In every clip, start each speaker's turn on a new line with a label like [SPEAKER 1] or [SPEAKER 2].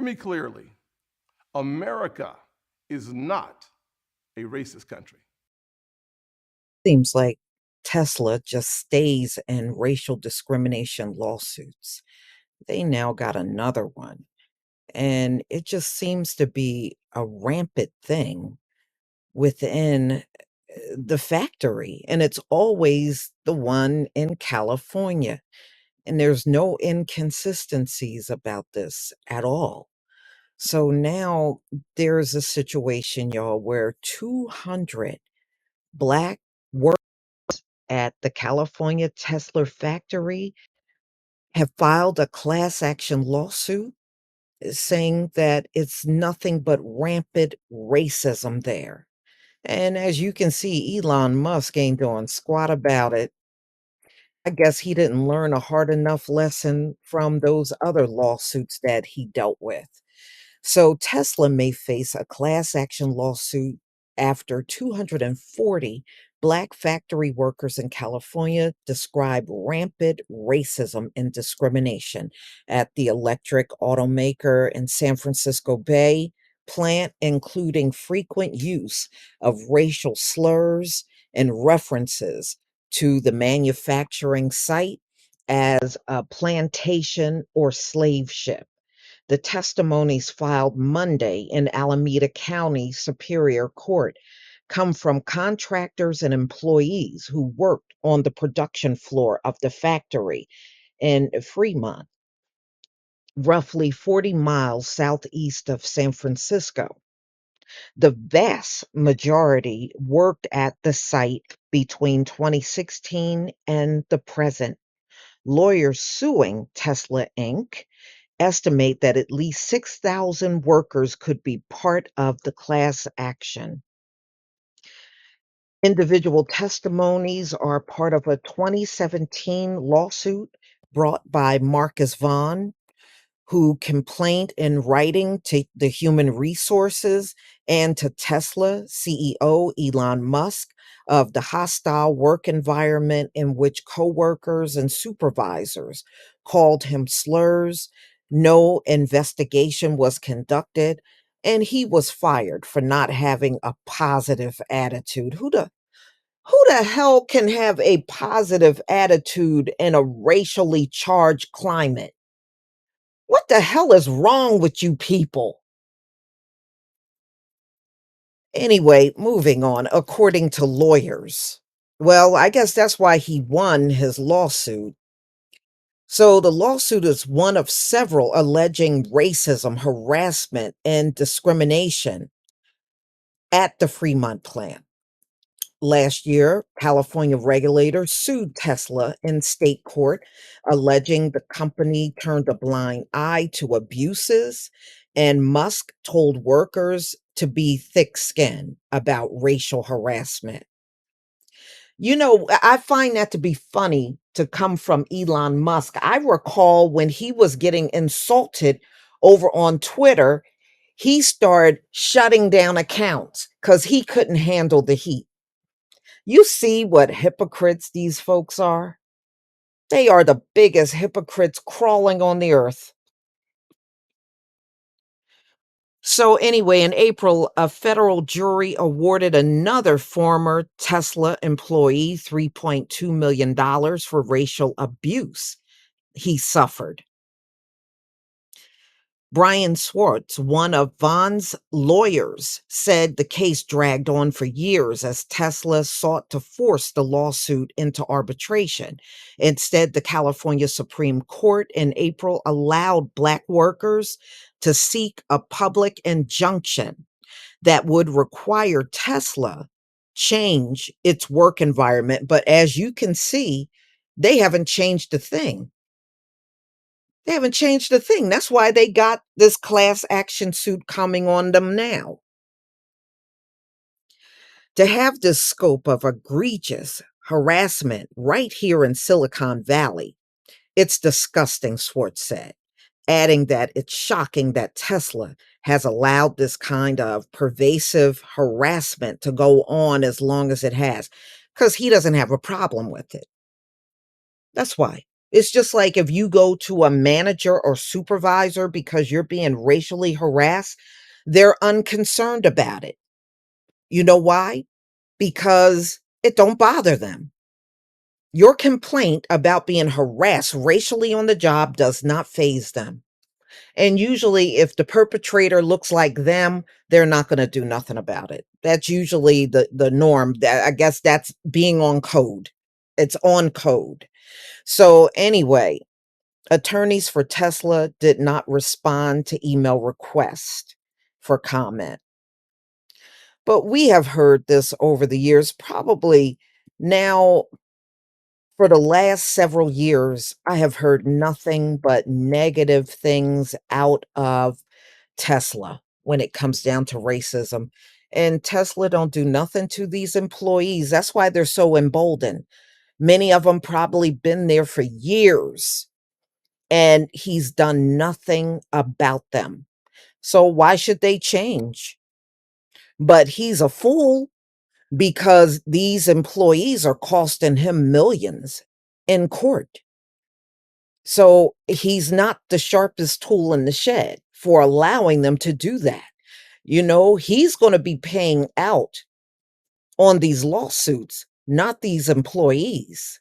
[SPEAKER 1] me clearly. America is not a racist country.
[SPEAKER 2] Seems like Tesla just stays in racial discrimination lawsuits. They now got another one, and it just seems to be a rampant thing within the factory, and it's always the one in California. And there's no inconsistencies about this at all. So now there's a situation, y'all, where 200 Black workers at the California Tesla factory have filed a class action lawsuit saying that it's nothing but rampant racism there. And as you can see, Elon Musk ain't doing squat about it. I guess he didn't learn a hard enough lesson from those other lawsuits that he dealt with. So Tesla may face a class action lawsuit after 240 Black factory workers in California describe rampant racism and discrimination at the electric automaker in San Francisco Bay plant, including frequent use of racial slurs and references to the manufacturing site as a plantation or slave ship. The testimonies filed Monday in Alameda County Superior Court come from contractors and employees who worked on the production floor of the factory in Fremont, roughly 40 miles southeast of San Francisco. The vast majority worked at the site between 2016 and the present. Lawyers suing Tesla Inc. estimate that at least 6,000 workers could be part of the class action. Individual testimonies are part of a 2017 lawsuit brought by Marcus Vaughn, who complained in writing to the Human Resources and to Tesla CEO Elon Musk of the hostile work environment in which coworkers and supervisors called him slurs. No investigation was conducted, and he was fired for not having a positive attitude. Who the hell can have a positive attitude in a racially charged climate? What the hell is wrong with you people? Anyway, moving on, according to lawyers. Well, I guess that's why he won his lawsuit. So the lawsuit is one of several alleging racism, harassment, and discrimination at the Fremont plant. Last year, California regulators sued Tesla in state court, alleging the company turned a blind eye to abuses, and Musk told workers to be thick skinned about racial harassment. I find that to be funny to come from Elon Musk. I recall when he was getting insulted over on Twitter, he started shutting down accounts because he couldn't handle the heat. You see what hypocrites these folks are? They are the biggest hypocrites crawling on the earth. So, anyway, in April, a federal jury awarded another former Tesla employee $3.2 million for racial abuse he suffered. Brian Swartz, one of Vaughn's lawyers, said the case dragged on for years as Tesla sought to force the lawsuit into arbitration. Instead, the California Supreme Court in April allowed Black workers to seek a public injunction that would require Tesla change its work environment. But as you can see, they haven't changed a thing. They haven't changed a thing. That's why they got this class action suit coming on them now. To have this scope of egregious harassment right here in Silicon Valley, it's disgusting, Swartz said, adding that it's shocking that Tesla has allowed this kind of pervasive harassment to go on as long as it has, because he doesn't have a problem with it. That's why. It's just like if you go to a manager or supervisor because you're being racially harassed, they're unconcerned about it. You know why? Because it don't bother them. Your complaint about being harassed racially on the job does not faze them. And usually, if the perpetrator looks like them, they're not going to do nothing about it. That's usually the norm. That I guess that's being on code. It's on code. So anyway, attorneys for Tesla did not respond to email requests for comment. But we have heard this over the years, probably now for the last several years, I have heard nothing but negative things out of Tesla when it comes down to racism. And Tesla don't do nothing to these employees. That's why they're so emboldened. Many of them probably been there for years and he's done nothing about them. So why should they change? But he's a fool because these employees are costing him millions in court. So he's not the sharpest tool in the shed for allowing them to do that. He's going to be paying out on these lawsuits, not these employees.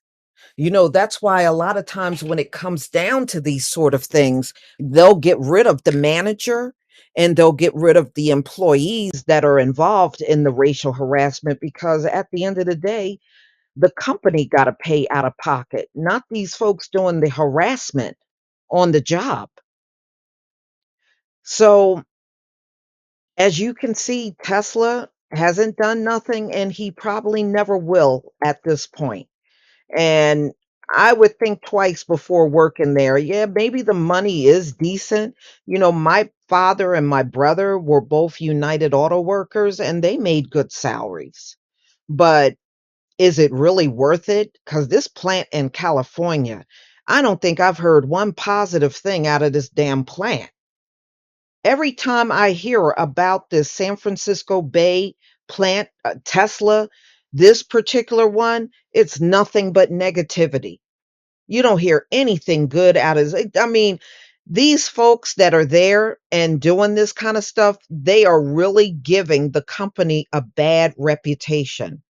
[SPEAKER 2] That's why a lot of times when it comes down to these sort of things, they'll get rid of the manager and they'll get rid of the employees that are involved in the racial harassment because at the end of the day, the company got to pay out of pocket, not these folks doing the harassment on the job. So, as you can see, Tesla hasn't done nothing and he probably never will at this point. And I would think twice before working there. Yeah, maybe the money is decent. My father and my brother were both United Auto Workers and they made good salaries. But is it really worth it? Because this plant in California, I don't think I've heard one positive thing out of this damn plant. Every time I hear about this San Francisco Bay plant, Tesla, this particular one, it's nothing but negativity. You don't hear anything good out of it. I mean, these folks that are there and doing this kind of stuff, they are really giving the company a bad reputation.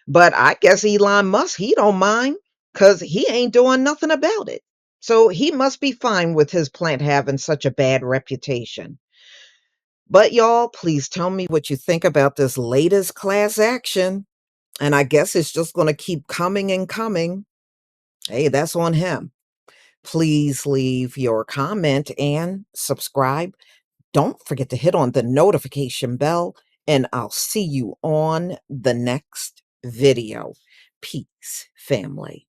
[SPEAKER 2] But I guess Elon Musk, he don't mind because he ain't doing nothing about it. So he must be fine with his plant having such a bad reputation. But y'all, please tell me what you think about this latest class action. And I guess it's just going to keep coming and coming. Hey, that's on him. Please leave your comment and subscribe. Don't forget to hit on the notification bell, and I'll see you on the next video. Peace, family.